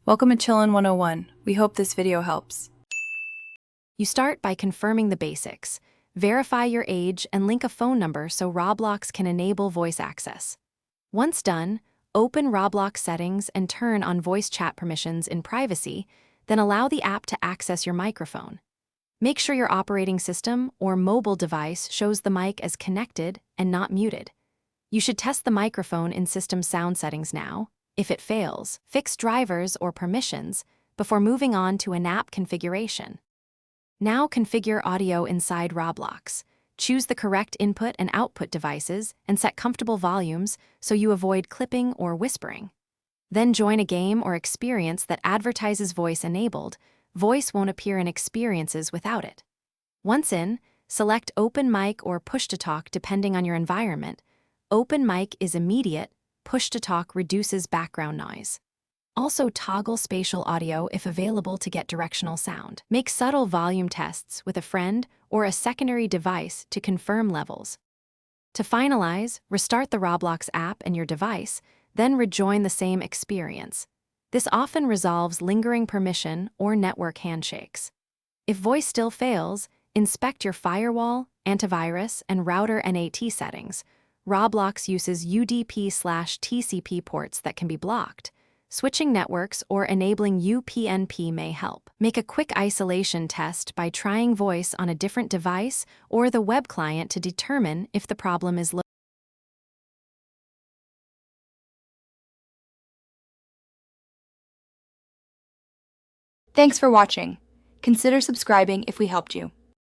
Welcome to Chillin' 101. We hope this video helps. You start by confirming the basics. Verify your age and link a phone number so Roblox can enable voice access. Once done, open Roblox settings and turn on voice chat permissions in privacy, then allow the app to access your microphone. Make sure your operating system or mobile device shows the mic as connected and not muted. You should test the microphone in system sound settings now. If it fails, fix drivers or permissions before moving on to in-app configuration. Now configure audio inside Roblox. Choose the correct input and output devices and set comfortable volumes so you avoid clipping or whispering. Then join a game or experience that advertises voice enabled. Voice won't appear in experiences without it. Once in, select open mic or push to talk depending on your environment. Open mic is immediate. Push to talk reduces background noise. Also toggle spatial audio if available to get directional sound. Make subtle volume tests with a friend or a secondary device to confirm levels. To finalize, restart the Roblox app and your device, then rejoin the same experience. This often resolves lingering permission or network handshakes. If voice still fails, inspect your firewall, antivirus, and router NAT settings. Roblox uses UDP/TCP ports that can be blocked. Switching networks or enabling UPnP may help. Make a quick isolation test by trying voice on a different device or the web client to determine if the problem is located. Thanks for watching. Consider subscribing if we helped you.